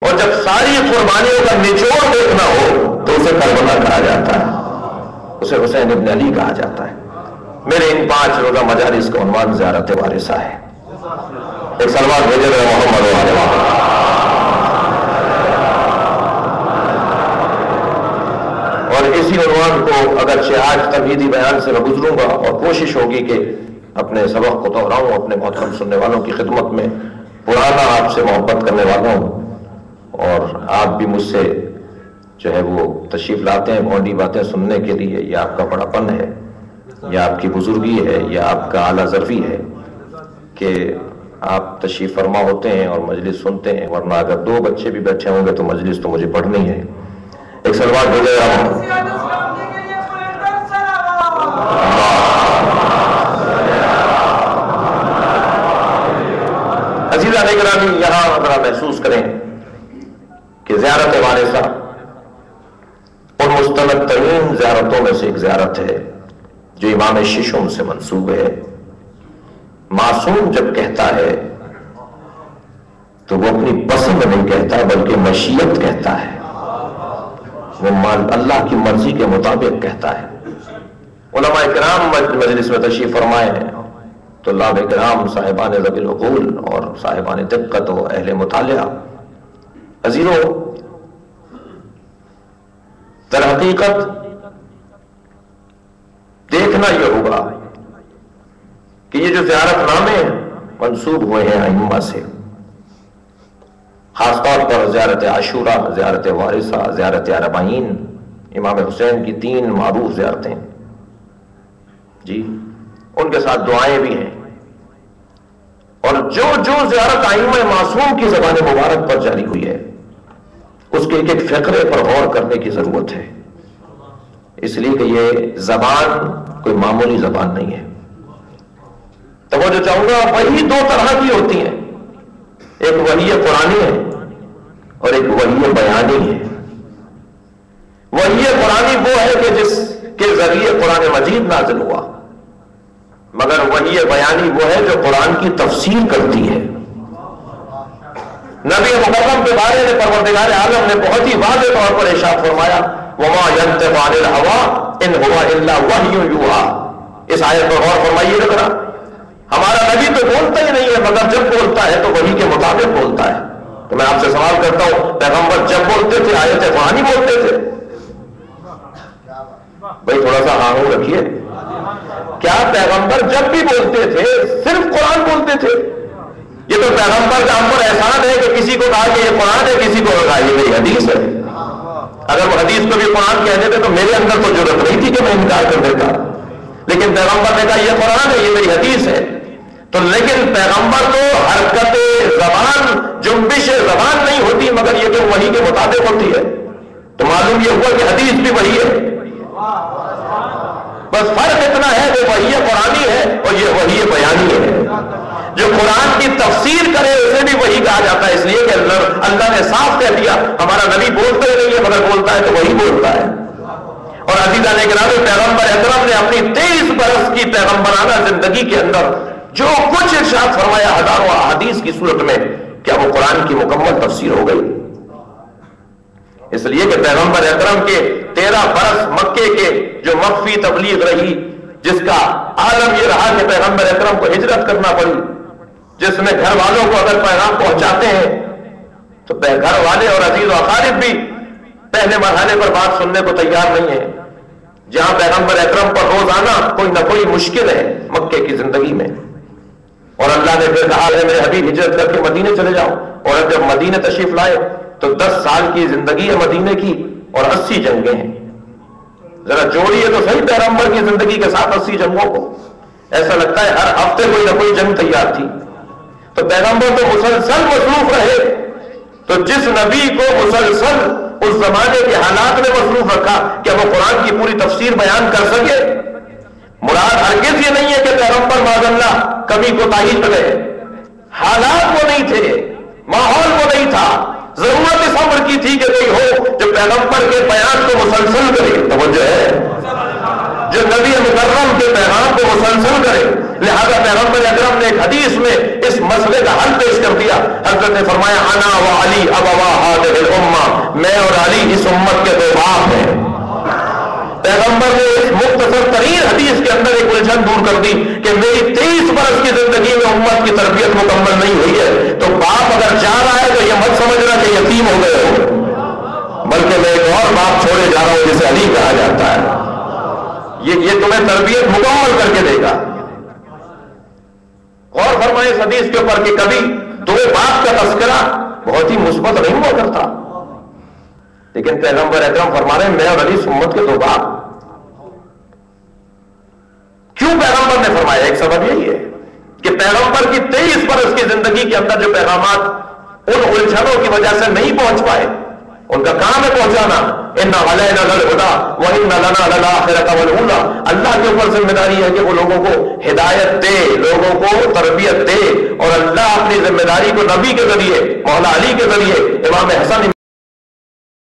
اور جب ساری قربانیوں کا نچوڑ دیکھنا ہو تو اسے کربلا کہا جاتا ہے، اسے حسین ابن علی کہا جاتا ہے۔ میرے ان 5 روزہ مجالس کا عنوان زیارت وارثہ ہے۔ ایک سلوات بھیجے میرے محمد و آل محمد۔ اور اسی عنوان کو اگرچہ آج تمہیدی بیان سے میں گزروں گا، اور کوشش ہوگی کہ اپنے سبق کو دہراؤں اپنے محترم سننے والوں کی خدمت میں، پرانا آپ سے محبت کرنے والا ہوں، اور آپ بھی مجھ سے جو ہے وہ تشریف لاتے ہیں گونڈی باتیں سننے کے لیے۔ یہ آپ کا بڑا پن ہے، یا آپ کی بزرگی ہے، یا آپ کا اعلیٰ ظرفی ہے کہ آپ تشریف فرما ہوتے ہیں اور مجلس سنتے ہیں، ورنہ اگر 2 بچے بھی بیٹھے ہوں گے تو مجلس تو مجھے پڑھنی ہے۔ ایک سلوات بھیجے گا عزیزان گرامی، یہاں ذرا محسوس کریں کہ زیارت وارثہ اور مستند ترین زیارتوں میں سے ایک زیارت ہے جو امام ششم سے منسوب ہے۔ معصوم جب کہتا ہے تو وہ اپنی پسند نہیں کہتا بلکہ مشیت کہتا ہے، وہ اللہ کی مرضی کے مطابق کہتا ہے۔ علماء کرام مجلس میں تشریف فرمائے ہیں، طلاب کرام، صاحبان ذوی العقول اور صاحبان دقت و اہل مطالعہ، عزیزو، در حقیقت دیکھنا یہ ہوگا کہ یہ جو زیارت نامے منسوب ہوئے ہیں ائمہ سے، خاص طور پر زیارت عاشورہ، زیارت وارثہ، زیارت اربعین، امام حسین کی 3 معروف زیارتیں، جی ان کے ساتھ دعائیں بھی ہیں، اور جو زیارت ائمہ معصوم کی زبان مبارک پر جاری ہوئی ہے اس کے ایک فقرے پر غور کرنے کی ضرورت ہے، اس لیے کہ یہ زبان کوئی معمولی زبان نہیں ہے۔ توجہ چاہوں گا، وحی 2 طرح کی ہوتی ہیں، ایک وحی قرآنی ہے اور ایک وحی بیانی ہے۔ وحی قرآنی وہ ہے کہ جس کے ذریعے قرآن مجید نازل ہوا، مگر وحی بیانی وہ ہے جو قرآن کی تفسیر کرتی ہے۔ نبی مکرم کے بارے میں پروردگار عالم نے بہت ہی واضح طور پر ارشاد فرمایا، وَمَا يَنطِقُ عَنِ الْهَوَىٰ إِنْ هُوَ إِلَّا وَحْيٌ يُوحَىٰ۔ اس آیت پر غور فرمائیے ذرا، ہمارا نبی تو بولتا ہی نہیں ہے، مگر جب بولتا ہے تو وحی کے مطابق بولتا ہے۔ تو میں آپ سے سوال کرتا ہوں، پیغمبر جب بولتے تھے آیت قرآنی بولتے تھے؟ بھائی تھوڑا سا ہاں رکھیے، کیا پیغمبر جب بھی بولتے تھے صرف قرآن بولتے تھے؟ یہ تو پیغمبر کا ہم پر احسان ہے کہ کسی کو کہا کہ یہ قرآن ہے، کسی کو کہا یہ میری حدیث ہے۔ اگر وہ حدیث کو بھی قرآن کہہ دیتے تو میرے اندر تو ضرورت نہیں تھی کہ میں انکار کر دیتا، لیکن پیغمبر نے کہا یہ قرآن ہے، یہ میری حدیث ہے۔ تو لیکن پیغمبر تو حرکت زبان، جنبش زبان نہیں ہوتی، مگر یہ تو وحی کے مطابق ہوتی ہے۔ تو معلوم یہ ہوا کہ حدیث بھی وحی ہے، بس فرق اتنا ہے وہ وحی قرآنی ہے اور یہ وحی بیانی ہے۔ جو قرآن کی تفسیر کرے اسے بھی وحی کہا جاتا ہے، اس لیے کہ اللہ نے صاف کہہ دیا ہمارا نبی بولتا ہی نہیں ہے، مگر بولتا ہے تو وہی بولتا ہے۔ اور عزیزان گرامی، پیغمبر اکرم نے اپنی 23 برس کی پیغمبرانہ زندگی کے اندر جو کچھ ارشاد فرمایا ہزاروں احادیث کی صورت میں، کیا وہ قرآن کی مکمل تفسیر ہو گئی؟ اس لیے کہ پیغمبر اکرم کے 13 برس مکے کے جو مخفی تبلیغ رہی، جس کا عالم یہ رہا کہ پیغمبر اکرم کو ہجرت کرنا پڑی، جس میں گھر والوں کو اگر پیغام پہنچاتے ہیں تو گھر والے اور عزیز و اقارب بھی پہلے مرحلے پر بات سننے کو تیار نہیں ہے، جہاں پیغمبر اکرم پر روزانہ کوئی نہ کوئی مشکل ہے مکے کی زندگی میں، اور اللہ نے پھر کہا ہے میرے حبیب ہجرت کر کے مدینے چلے جاؤ، اور اب جب مدینے تشریف لائے تو 10 سال کی زندگی ہے مدینے کی اور 80 جنگیں ہیں۔ ذرا جوڑیے تو صحیح پیغمبر کی زندگی کے ساتھ 80 جنگوں کو، ایسا لگتا ہے ہر ہفتے کوئی نہ کوئی جنگ تیار تھی۔ تو پیغمبر تو مسلسل مصروف رہے، تو جس نبی کو مسلسل اس زمانے کے حالات میں مصروف رکھا، کیا وہ قرآن کی پوری تفسیر بیان کر سکے؟ مراد ہرگز یہ نہیں ہے کہ پیغمبر معاذ اللہ کبھی کوتاہی کرے، حالات وہ نہیں تھے، ماحول وہ نہیں تھا، ضرورت اس امر کی تھی کہ کوئی ہو جو پیغمبر کے بیان کو مسلسل کرے۔ توجہ ہے، جو نبی مکرم کے پیغام کو مسلسل کرے. لہذا پیغمبر اکرم نے ایک حدیث میں اس مسئلے کا حل پیش کر دیا. حضرت نے فرمایا انا و علی ابوا هذه الامہ، میں اور علی اس امت کے دو باپ ہیں. پیغمبر نے اس مختصر ترین حدیث کے اندر ایک الجھن دور کر دی کہ میری 23 برس کی زندگی میں امت کی تربیت مکمل نہیں ہوئی ہے، تو باپ اگر جا رہا ہے تو یہ مت سمجھنا کہ یتیم ہو گئے ہو، بلکہ میں ایک اور باپ چھوڑے جا رہا ہوں جسے علی کہا جاتا ہے. یہ تمہیں تربیت مکمل کر کے دے گا. اور فرمائے اس حدیث کے اوپر کہ کبھی دو باپ کا تذکرہ بہت ہی مثبت نہیں ہوا کرتا، لیکن پیغمبر اکرم فرما رہے ہیں میں اور علی امت کے دو باپ. کیوں پیغمبر نے فرمایا؟ ایک سبب یہی ہے کہ پیغمبر کی 23 برس کی زندگی کے اندر جو پیغامات ان الجھنوں کی وجہ سے نہیں پہنچ پائے، ان کا کام ہے پہنچانا. اِنَّ عَلَيْنَا لَلْهُدَىٰ وَإِنَّ لَنَا لَلْآخِرَةَ وَالْأُولَىٰ. اللہ کے اوپر ذمہ داری ہے کہ وہ لوگوں کو ہدایت دے، لوگوں کو تربیت دے، اور اللہ اپنی ذمہ داری کو نبی کے ذریعے، مولا علی کے ذریعے، امام حسن